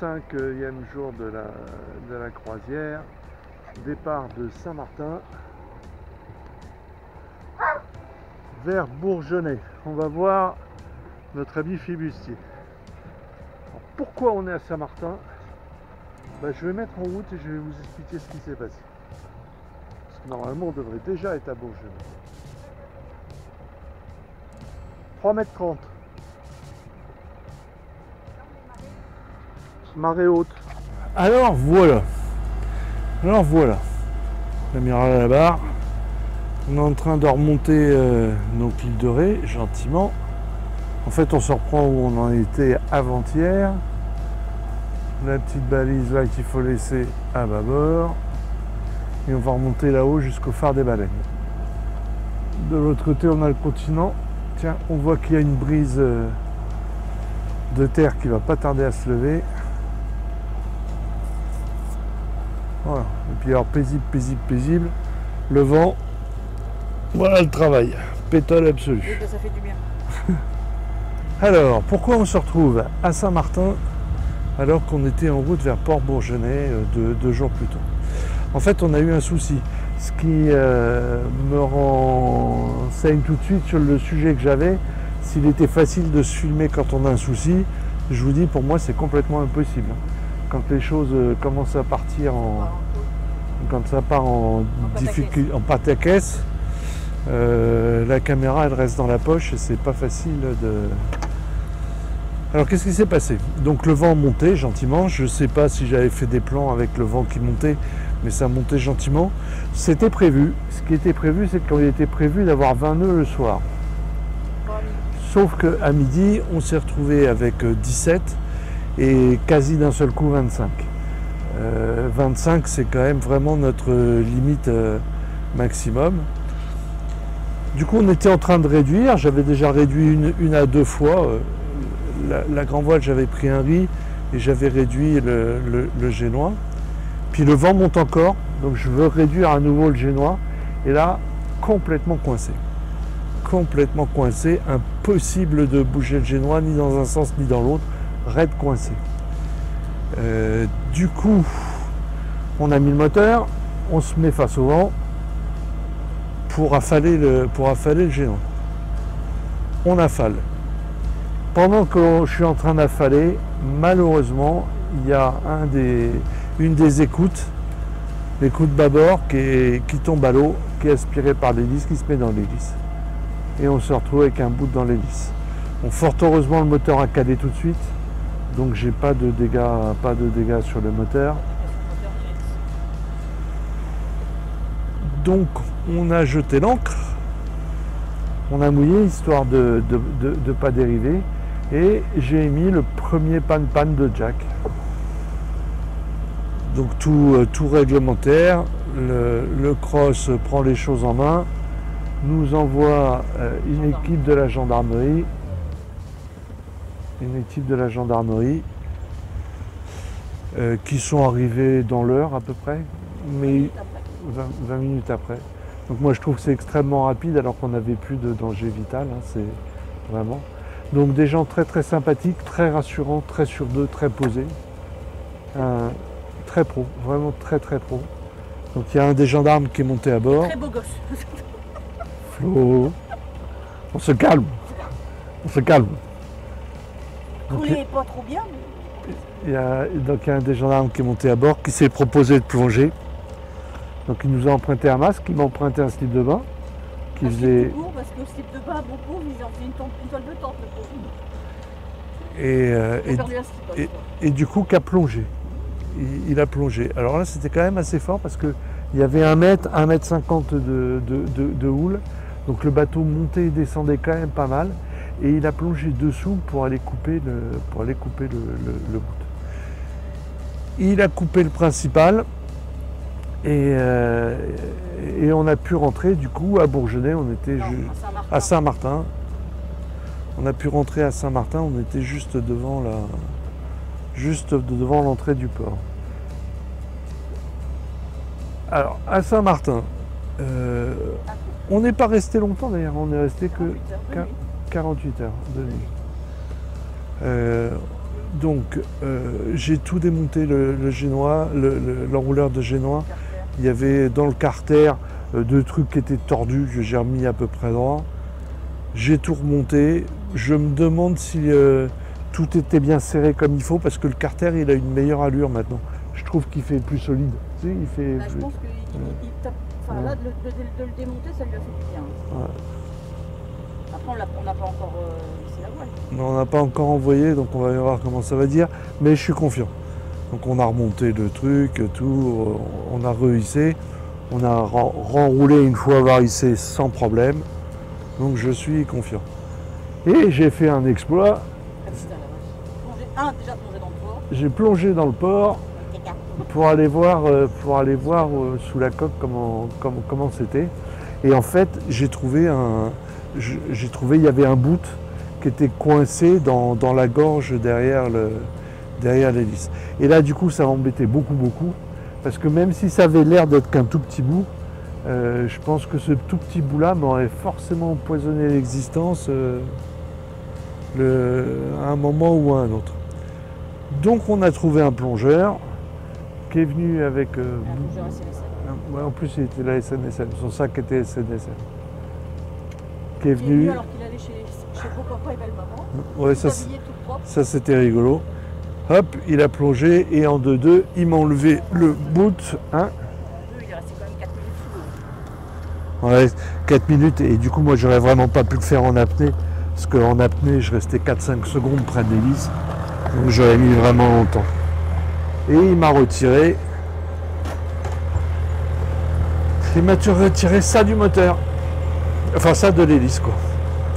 5e jour de la croisière, départ de Saint-Martin vers Bourgenais. On va voir notre ami Fibustier. Alors, pourquoi on est à Saint-Martin? Je vais mettre en route et je vais vous expliquer ce qui s'est passé. Parce que normalement on devrait déjà être à Bourgenais. 3,30 m. Marée haute. Alors voilà. L'amiral à la barre. On est en train de remonter nos îles de Ré, gentiment. En fait, on se reprend où on en était avant-hier. La petite balise là qu'il faut laisser à bâbord. Et on va remonter là-haut jusqu'au phare des baleines. De l'autre côté, on a le continent. Tiens, on voit qu'il y a une brise de terre qui va pas tarder à se lever. Voilà. Et puis alors paisible. Le vent. Voilà le travail. Pétole absolu. Oui, ça fait du bien. Alors, pourquoi on se retrouve à Saint-Martin alors qu'on était en route vers Port-Bourgenais 2 jours plus tôt? En fait, on a eu un souci. Ce qui me renseigne tout de suite sur le sujet que j'avais. S'il était facile de se filmer quand on a un souci, je vous dis, pour moi, c'est complètement impossible. Quand les choses commencent à partir quand ça part en difficulté, en pataquès, la caméra, elle reste dans la poche et c'est pas facile de... Alors, qu'est-ce qui s'est passé? Donc, le vent montait gentiment. Je ne sais pas si j'avais fait des plans avec le vent qui montait, mais ça montait gentiment. C'était prévu. Ce qui était prévu, c'est qu'il était prévu d'avoir 20 nœuds le soir. Sauf qu'à midi, on s'est retrouvé avec 17 et quasi d'un seul coup 25. 25, c'est quand même vraiment notre limite maximum. Du coup, on était en train de réduire. J'avais déjà réduit une à 2 fois. La grand voile, j'avais pris un riz et j'avais réduit le génois. Puis le vent monte encore, donc je veux réduire à nouveau le génois. Et là, complètement coincé. Complètement coincé. Impossible de bouger le génois, ni dans un sens ni dans l'autre. Raide coincé. Du coup, on a mis le moteur, on se met face au vent pour affaler le génois. On affale. Pendant que je suis en train d'affaler, malheureusement, il y a une des écoutes, l'écoute bâbord qui tombe à l'eau, qui est aspirée par l'hélice, qui se met dans l'hélice. Et on se retrouve avec un bout dans l'hélice. Bon, fort heureusement, le moteur a calé tout de suite, donc j'ai pas de dégâts sur le moteur. Donc on a jeté l'ancre, on a mouillé histoire de ne pas dériver. Et j'ai mis le premier panne de jack. Donc tout réglementaire, le cross prend les choses en main, nous envoie une équipe de la gendarmerie. Qui sont arrivés dans l'heure à peu près, mais 20 minutes après. Donc moi je trouve que c'est extrêmement rapide alors qu'on n'avait plus de danger vital, hein, c'est vraiment... Donc des gens très très sympathiques, très rassurants, très sur d'eux, très posés. Très pro, vraiment très très pro. Donc il y a un des gendarmes qui est monté à bord. Très beau gosse. Flo, on se calme. Coulé pas trop bien. Il y a un des gendarmes qui est monté à bord, qui s'est proposé de plonger. Donc il nous a emprunté un masque, il m'a emprunté un slip de bain. Parce que le slip de bain, bon pauvre, ils ont fait une toile de tente, le pauvre. Et du coup, qu'a plongé. Il a plongé. Alors là, c'était quand même assez fort parce qu'il y avait 1 mètre, 1,50 m de houle. Donc le bateau montait et descendait quand même pas mal. Et il a plongé dessous pour aller couper le bout. Il a coupé le principal. Et on a pu rentrer du coup à Bourgenais, on était à Saint-Martin. On a pu rentrer à Saint-Martin, on était juste devant l'entrée du port. Alors à Saint-Martin, on n'est pas resté longtemps d'ailleurs, on est resté que 48 heures de nuit. Donc j'ai tout démonté le génois, l'enrouleur de génois. Il y avait dans le carter deux trucs qui étaient tordus que j'ai remis à peu près droit. J'ai tout remonté. Je me demande si tout était bien serré comme il faut parce que le carter il a une meilleure allure maintenant. Je trouve qu'il fait plus solide. Tu sais, il fait Là, je plus... pense qu'il tape. Enfin, là, de le démonter, ça lui a fait du bien. Ouais. Après, on n'a pas encore laissé la voile. On n'a pas encore envoyé, donc on va voir comment ça va dire, mais je suis confiant. Donc on a remonté le truc, tout, on a rehissé, on a renroulé une fois varissé sans problème, donc je suis confiant. Et j'ai fait un exploit, Ah, putain, la vache. Déjà plongé dans le port. j'ai plongé dans le port pour aller voir, sous la coque comment c'était. Et en fait, j'ai trouvé, il y avait un bout qui était coincé dans la gorge derrière l'hélice. Et là, du coup, ça m'embêtait beaucoup, parce que même si ça avait l'air d'être qu'un tout petit bout, je pense que ce tout petit bout-là m'aurait forcément empoisonné l'existence à un moment ou à un autre. Donc, on a trouvé un plongeur qui est venu avec... Un plongeur SNSM. ouais, en plus, il était la SNSM, son sac était SNSM. Qui est Il est venu... venu alors qu'il allait chez beau papa et belle maman. Ouais, Tout habillé, tout propre. ça c'était rigolo. Hop, il a plongé et en 2-2, il m'a enlevé le boot. Hein. Il est resté quand même 4 minutes sous l'eau. Ouais, 4 minutes et du coup moi j'aurais vraiment pas pu le faire en apnée parce qu'en apnée je restais 4-5 secondes près de l'hélice. Donc j'aurais mis vraiment longtemps. Et il m'a retiré. Il m'a retiré ça du moteur. Enfin ça de l'hélice quoi.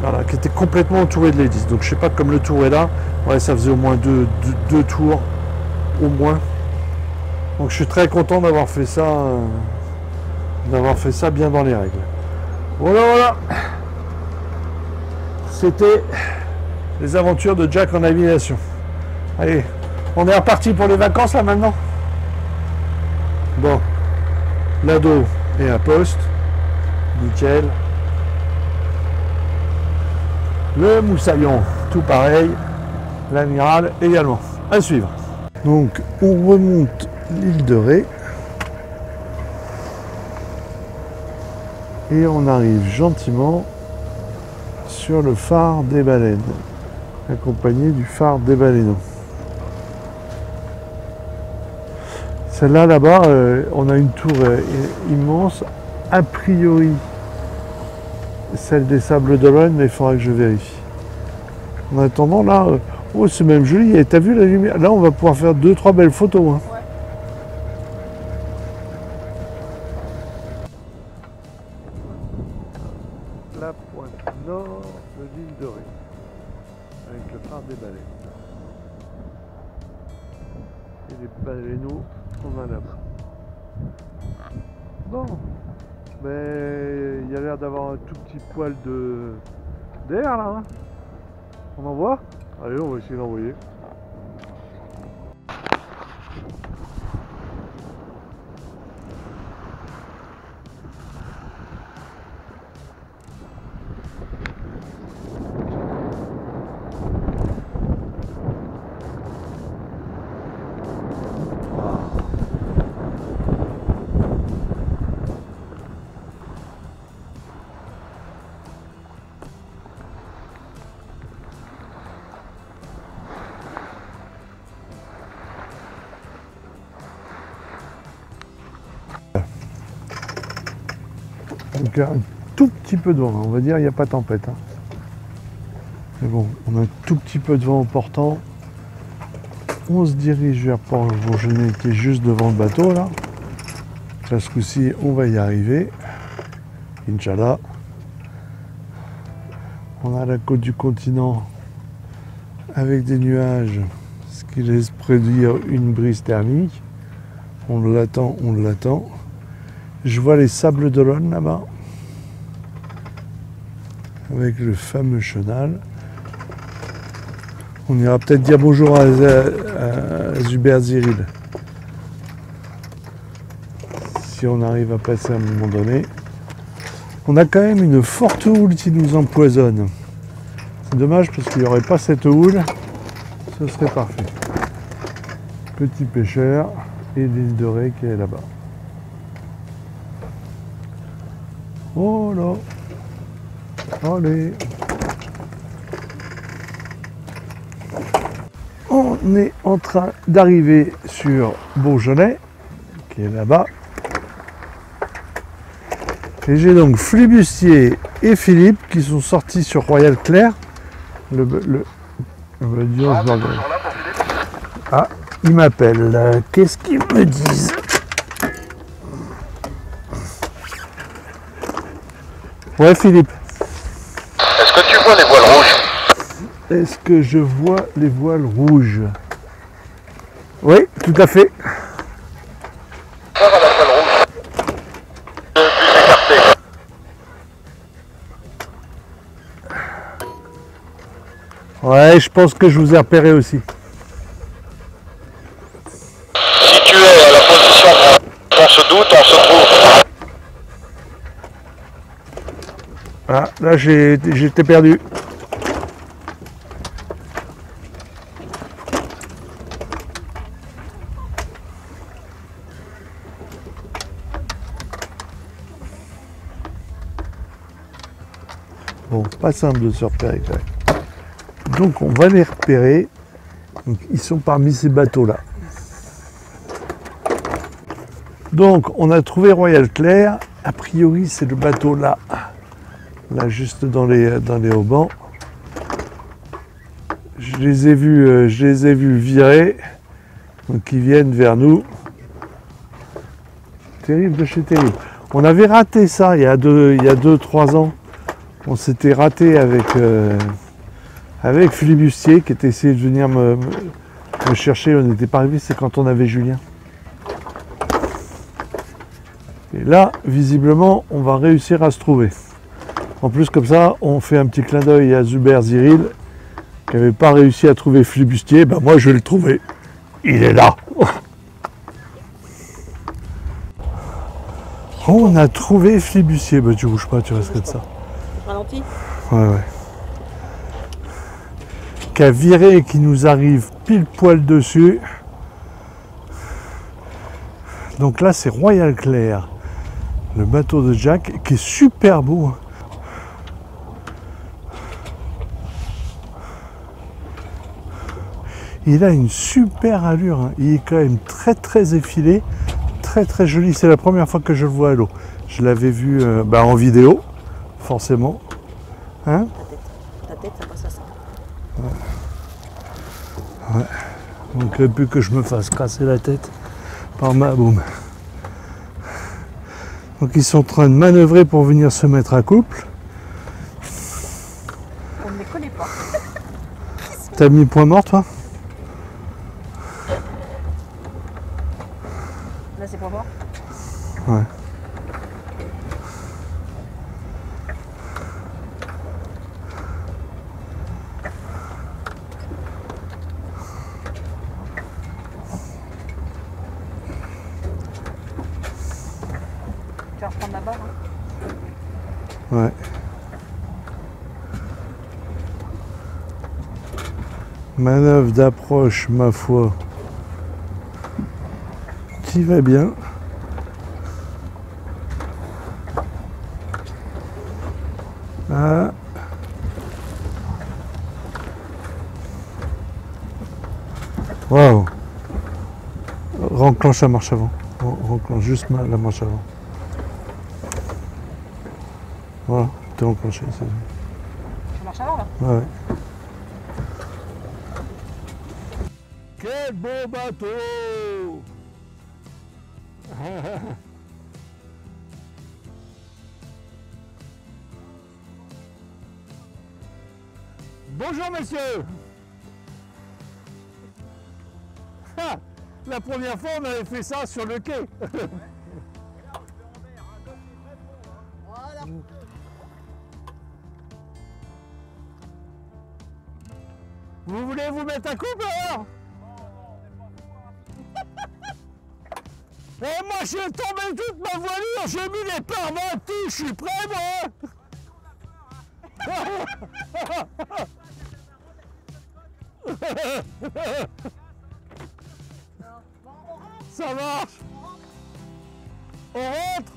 Voilà, qui était complètement entouré de l'hélice. Donc je sais pas comme le tour est là. Ouais, ça faisait au moins deux tours. Au moins. Donc je suis très content d'avoir fait ça. Bien dans les règles. Voilà. C'était les aventures de Jack en navigation. Allez, on est reparti pour les vacances là maintenant. Bon, l'ado est à poste. Nickel. Le moussaillon, tout pareil. L'amiral également. À suivre. Donc on remonte l'île de Ré. Et on arrive gentiment sur le phare des baleines, accompagné du phare des baleineaux. Celle-là, là-bas, on a une tour immense, a priori celle des Sables d'Olonne, mais il faudra que je vérifie. En attendant, là, oh, c'est même joli, et t'as vu la lumière? Là, on va pouvoir faire 2-3 belles photos. Hein. Ouais. La pointe nord de l'île de Ré, avec le phare des baleines. Et les baleineaux qu'on a là-bas. Bon, mais il y a l'air d'avoir un tout petit poil d'air là. Hein. On envoie? Allez, on va essayer d'envoyer. Donc un tout petit peu de vent, on va dire il n'y a pas tempête. Hein. Mais bon, on a un tout petit peu de vent en portant. On se dirige vers Port-Bourgenais qui est juste devant le bateau là. Là, ce coup-ci, on va y arriver. Inch'Allah. On a la côte du continent avec des nuages, ce qui laisse prédire une brise thermique. On l'attend. Je vois les Sables d'Olonne là-bas, avec le fameux chenal. On ira peut-être dire bonjour à Zuber Ziril, si on arrive à passer à un moment donné. On a quand même une forte houle qui nous empoisonne. C'est dommage parce qu'il n'y aurait pas cette houle. Ce serait parfait. Petit pêcheur et l'île de Ré qui est là-bas. Oh là. Allez. On est en train d'arriver sur Bourgenais, qui est là-bas. Et j'ai donc Flibustier et Philippe qui sont sortis sur Royal Clair. Ah, ils m'appellent. Qu'est-ce qu'ils me disent? Ouais, Philippe. Est-ce que tu vois les voiles rouges? Est-ce que je vois les voiles rouges? Oui, tout à fait. Voir à la voile rouge. Plus écarté. Ouais, je pense que je vous ai repéré aussi. Si tu es à la position on se doute, on se trouve. Ah, là j'étais perdu. Bon, pas simple de se repérer quand même. Donc on va les repérer. Donc, ils sont parmi ces bateaux-là. Donc on a trouvé Royal Clair. A priori c'est le bateau là. Là juste dans les haubans. Je les ai vus virer. Donc ils viennent vers nous. Terrible de chez terrible. On avait raté ça il y a 2-3 ans. On s'était raté avec Flibustier qui était essayé de venir me chercher. On n'était pas arrivé, c'est quand on avait Julien. Et là, visiblement, on va réussir à se trouver. En plus, comme ça, on fait un petit clin d'œil à Zuber Cyril qui n'avait pas réussi à trouver Flibustier. Ben moi, je vais le trouver. Il est là. On a trouvé Flibustier. Ben, tu bouges pas, tu restes comme ça. Ralenti. Ouais. Qui a viré et qui nous arrive pile poil dessus. Donc là, c'est Royal Clair, le bateau de Jack, qui est super beau. Il a une super allure, hein. Il est quand même très effilé, très joli. C'est la première fois que je le vois à l'eau. Je l'avais vu en vidéo, forcément. Hein? Ta tête, ça passe à ça. Ouais. Donc plus que je me fasse casser la tête par ma boum. Donc ils sont en train de manœuvrer pour venir se mettre à couple. On ne les connaît pas. T'as mis point mort toi? Là c'est pas mort. Ouais. Tu vas reprendre la barre. Hein. Ouais. Manœuvre d'approche, ma foi. Qui va bien. Ah. Waouh. Renclenche la marche avant. Renclenche juste la marche avant. Voilà, t'es enclenché. Ça marche avant là. Ouais. Quel beau bateau! Bonjour messieurs! Ah, la première fois on avait fait ça sur le quai. Vous voulez vous mettre à couple alors? Et moi j'ai tombé toute ma voilure, j'ai mis les pare-balles, tout, je suis prêt moi. Bon, on rentre, Ça marche. on rentre. On rentre.